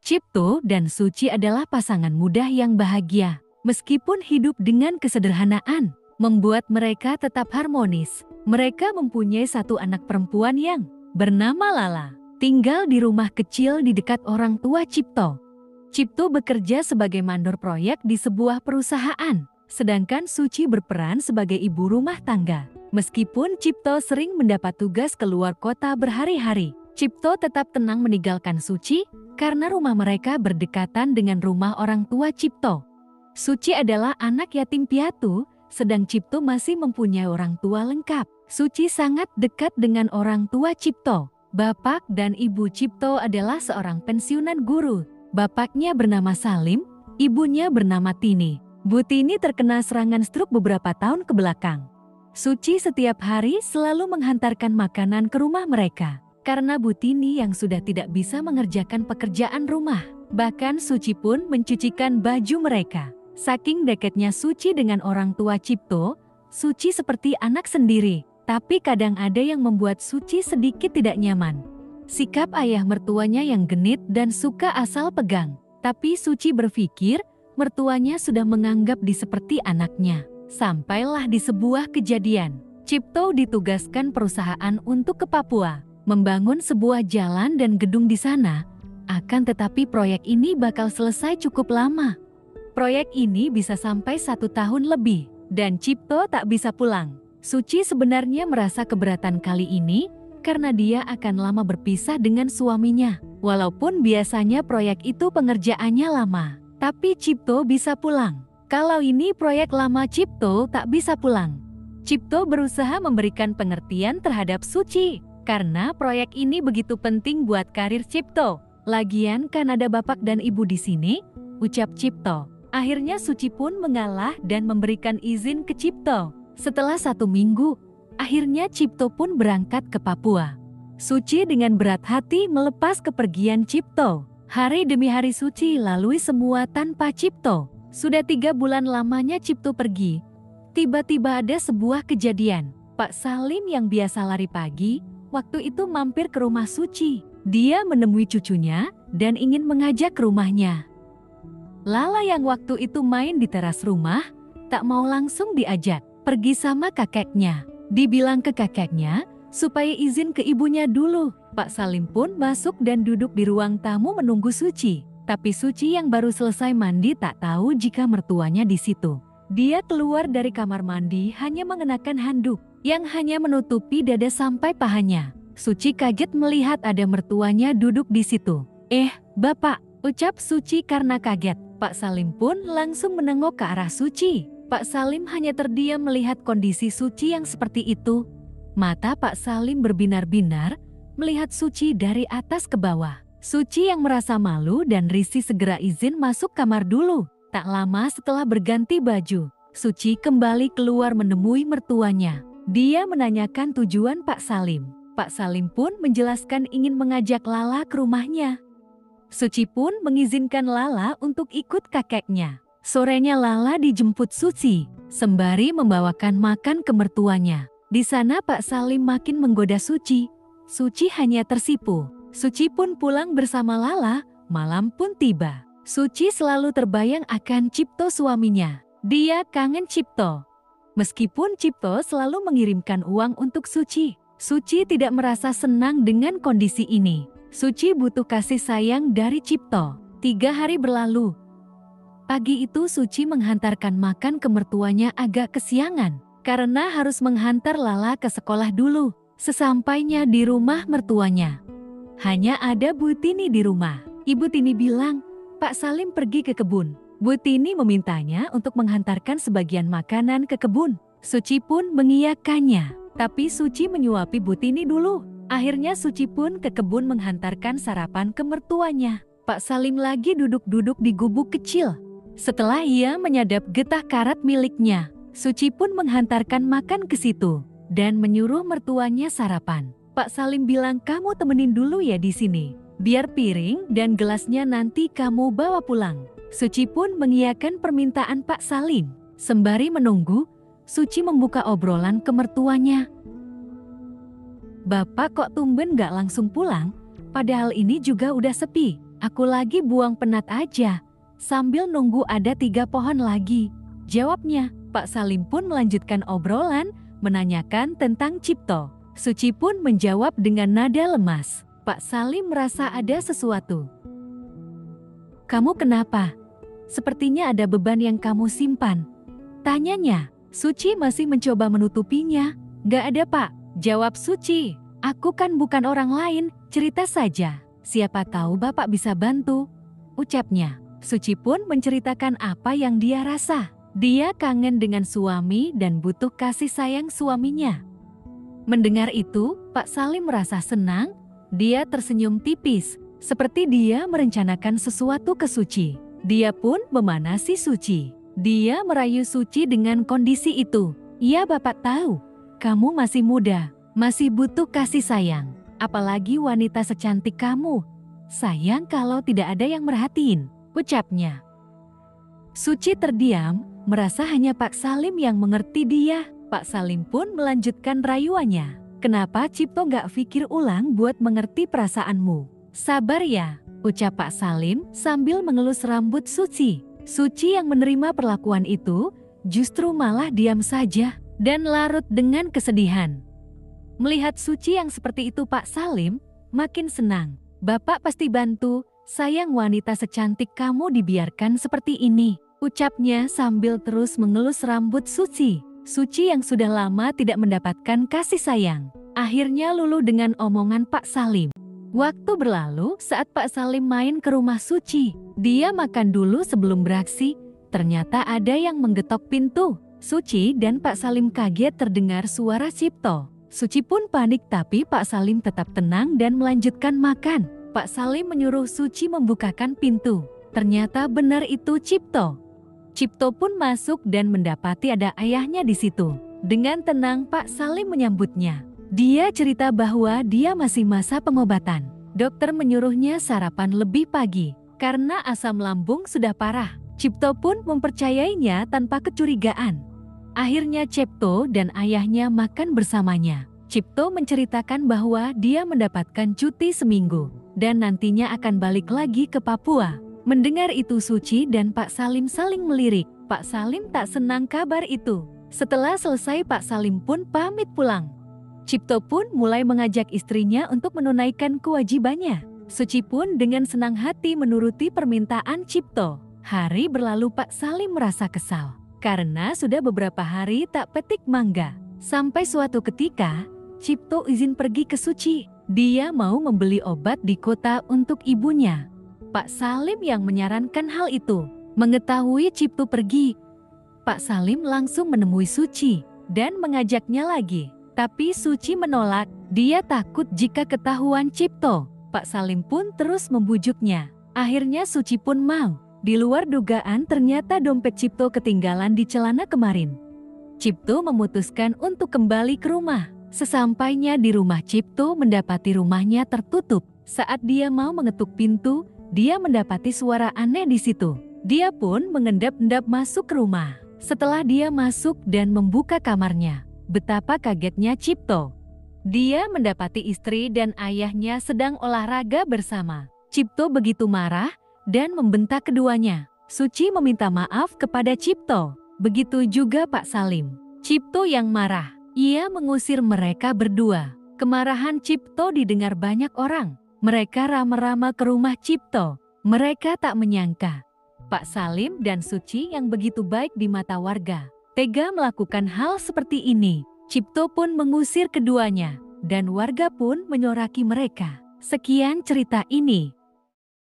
Cipto dan Suci adalah pasangan muda yang bahagia. Meskipun hidup dengan kesederhanaan, membuat mereka tetap harmonis. Mereka mempunyai satu anak perempuan yang bernama Lala, tinggal di rumah kecil di dekat orang tua Cipto. Cipto bekerja sebagai mandor proyek di sebuah perusahaan, sedangkan Suci berperan sebagai ibu rumah tangga. Meskipun Cipto sering mendapat tugas keluar kota berhari-hari, Cipto tetap tenang meninggalkan Suci karena rumah mereka berdekatan dengan rumah orang tua Cipto. Suci adalah anak yatim piatu, sedang Cipto masih mempunyai orang tua lengkap. Suci sangat dekat dengan orang tua Cipto. Bapak dan ibu Cipto adalah seorang pensiunan guru. Bapaknya bernama Salim, ibunya bernama Tini. Bu Tini terkena serangan stroke beberapa tahun ke belakang. Suci setiap hari selalu menghantarkan makanan ke rumah mereka. Karena Bu Tini yang sudah tidak bisa mengerjakan pekerjaan rumah. Bahkan Suci pun mencucikan baju mereka. Saking dekatnya Suci dengan orang tua Cipto, Suci seperti anak sendiri. Tapi kadang ada yang membuat Suci sedikit tidak nyaman. Sikap ayah mertuanya yang genit dan suka asal pegang. Tapi Suci berpikir, mertuanya sudah menganggap dia seperti anaknya. Sampailah di sebuah kejadian, Cipto ditugaskan perusahaan untuk ke Papua. Membangun sebuah jalan dan gedung di sana, akan tetapi proyek ini bakal selesai cukup lama. Proyek ini bisa sampai 1 tahun lebih, dan Cipto tak bisa pulang. Suci sebenarnya merasa keberatan kali ini, karena dia akan lama berpisah dengan suaminya. Walaupun biasanya proyek itu pengerjaannya lama, tapi Cipto bisa pulang. Kalau ini proyek lama Cipto tak bisa pulang. Cipto berusaha memberikan pengertian terhadap Suci. Karena proyek ini begitu penting buat karir Cipto. Lagian kan ada bapak dan ibu di sini, ucap Cipto. Akhirnya Suci pun mengalah dan memberikan izin ke Cipto. Setelah 1 minggu, akhirnya Cipto pun berangkat ke Papua. Suci dengan berat hati melepas kepergian Cipto. Hari demi hari Suci lalui semua tanpa Cipto. Sudah 3 bulan lamanya Cipto pergi. Tiba-tiba ada sebuah kejadian. Pak Salim yang biasa lari pagi, waktu itu mampir ke rumah Suci. Dia menemui cucunya dan ingin mengajak ke rumahnya. Lala yang waktu itu main di teras rumah, tak mau langsung diajak, pergi sama kakeknya. Dibilang ke kakeknya, supaya izin ke ibunya dulu. Pak Salim pun masuk dan duduk di ruang tamu menunggu Suci. Tapi Suci yang baru selesai mandi tak tahu jika mertuanya di situ. Dia keluar dari kamar mandi hanya mengenakan handuk yang hanya menutupi dada sampai pahanya. Suci kaget melihat ada mertuanya duduk di situ. Bapak, ucap Suci karena kaget. Pak Salim pun langsung menengok ke arah Suci. Pak Salim hanya terdiam melihat kondisi Suci yang seperti itu. Mata Pak Salim berbinar-binar, melihat Suci dari atas ke bawah. Suci yang merasa malu dan risih segera izin masuk kamar dulu. Tak lama setelah berganti baju, Suci kembali keluar menemui mertuanya. Dia menanyakan tujuan Pak Salim. Pak Salim pun menjelaskan ingin mengajak Lala ke rumahnya. Suci pun mengizinkan Lala untuk ikut kakeknya. Sorenya Lala dijemput Suci, sembari membawakan makan ke mertuanya. Di sana Pak Salim makin menggoda Suci. Suci hanya tersipu. Suci pun pulang bersama Lala, malam pun tiba. Suci selalu terbayang akan Cipto suaminya. Dia kangen Cipto. Meskipun Cipto selalu mengirimkan uang untuk Suci, Suci tidak merasa senang dengan kondisi ini. Suci butuh kasih sayang dari Cipto. 3 hari berlalu. Pagi itu Suci menghantarkan makan ke mertuanya agak kesiangan, karena harus menghantar Lala ke sekolah dulu. Sesampainya di rumah mertuanya, hanya ada Bu Tini di rumah. Ibu Tini bilang, Pak Salim pergi ke kebun. Bu Tini memintanya untuk menghantarkan sebagian makanan ke kebun. Suci pun mengiyakannya. Tapi Suci menyuapi Bu Tini dulu. Akhirnya Suci pun ke kebun menghantarkan sarapan ke mertuanya. Pak Salim lagi duduk-duduk di gubuk kecil. Setelah ia menyadap getah karat miliknya, Suci pun menghantarkan makan ke situ dan menyuruh mertuanya sarapan. Pak Salim bilang, kamu temenin dulu ya di sini. Biar piring dan gelasnya nanti kamu bawa pulang. Suci pun mengiyakan permintaan Pak Salim. Sembari menunggu, Suci membuka obrolan ke mertuanya. Bapak kok tumben gak langsung pulang? Padahal ini juga udah sepi. Aku lagi buang penat aja, sambil nunggu ada 3 pohon lagi. Jawabnya. Pak Salim pun melanjutkan obrolan, menanyakan tentang Cipto. Suci pun menjawab dengan nada lemas. Pak Salim merasa ada sesuatu. Kamu kenapa? Sepertinya ada beban yang kamu simpan. Tanyanya. Suci masih mencoba menutupinya. Gak ada Pak, jawab Suci. Aku kan bukan orang lain, cerita saja. Siapa tahu Bapak bisa bantu, ucapnya. Suci pun menceritakan apa yang dia rasa. Dia kangen dengan suami dan butuh kasih sayang suaminya. Mendengar itu, Pak Salim merasa senang. Dia tersenyum tipis, seperti dia merencanakan sesuatu ke Suci. Dia pun memanasi Suci. Dia merayu Suci dengan kondisi itu. Ya Bapak tahu, kamu masih muda, masih butuh kasih sayang. Apalagi wanita secantik kamu. Sayang kalau tidak ada yang merhatiin, ucapnya. Suci terdiam, merasa hanya Pak Salim yang mengerti dia. Pak Salim pun melanjutkan rayuannya. Kenapa Cipto gak pikir ulang buat mengerti perasaanmu? Sabar ya, ucap Pak Salim sambil mengelus rambut Suci. Suci yang menerima perlakuan itu, justru malah diam saja dan larut dengan kesedihan. Melihat Suci yang seperti itu Pak Salim makin senang. Bapak pasti bantu, sayang wanita secantik kamu dibiarkan seperti ini, ucapnya sambil terus mengelus rambut Suci. Suci yang sudah lama tidak mendapatkan kasih sayang, akhirnya luluh dengan omongan Pak Salim. Waktu berlalu saat Pak Salim main ke rumah Suci. Dia makan dulu sebelum beraksi. Ternyata ada yang menggetok pintu. Suci dan Pak Salim kaget terdengar suara Cipto. Suci pun panik tapi Pak Salim tetap tenang dan melanjutkan makan. Pak Salim menyuruh Suci membukakan pintu. Ternyata benar itu Cipto. Cipto pun masuk dan mendapati ada ayahnya di situ. Dengan tenang Pak Salim menyambutnya. Dia cerita bahwa dia masih masa pengobatan. Dokter menyuruhnya sarapan lebih pagi karena asam lambung sudah parah. Cipto pun mempercayainya tanpa kecurigaan. Akhirnya Cipto dan ayahnya makan bersamanya. Cipto menceritakan bahwa dia mendapatkan cuti seminggu dan nantinya akan balik lagi ke Papua. Mendengar itu Suci dan Pak Salim saling melirik. Pak Salim tak senang kabar itu. Setelah selesai Pak Salim pun pamit pulang. Cipto pun mulai mengajak istrinya untuk menunaikan kewajibannya. Suci pun dengan senang hati menuruti permintaan Cipto. Hari berlalu Pak Salim merasa kesal karena sudah beberapa hari tak petik mangga. Sampai suatu ketika, Cipto izin pergi ke Suci. Dia mau membeli obat di kota untuk ibunya. Pak Salim yang menyarankan hal itu. Mengetahui Cipto pergi, Pak Salim langsung menemui Suci dan mengajaknya lagi. Tapi Suci menolak, dia takut jika ketahuan Cipto. Pak Salim pun terus membujuknya. Akhirnya Suci pun mau. Di luar dugaan ternyata dompet Cipto ketinggalan di celana kemarin. Cipto memutuskan untuk kembali ke rumah. Sesampainya di rumah Cipto mendapati rumahnya tertutup. Saat dia mau mengetuk pintu, dia mendapati suara aneh di situ. Dia pun mengendap-endap masuk ke rumah. Setelah dia masuk dan membuka kamarnya, betapa kagetnya Cipto. Dia mendapati istri dan ayahnya sedang olahraga bersama. Cipto begitu marah dan membentak keduanya. Suci meminta maaf kepada Cipto. Begitu juga Pak Salim. Cipto yang marah. Ia mengusir mereka berdua. Kemarahan Cipto didengar banyak orang. Mereka rama-rama ke rumah Cipto. Mereka tak menyangka Pak Salim dan Suci yang begitu baik di mata warga tega melakukan hal seperti ini. Cipto pun mengusir keduanya dan warga pun menyoraki mereka. Sekian cerita ini.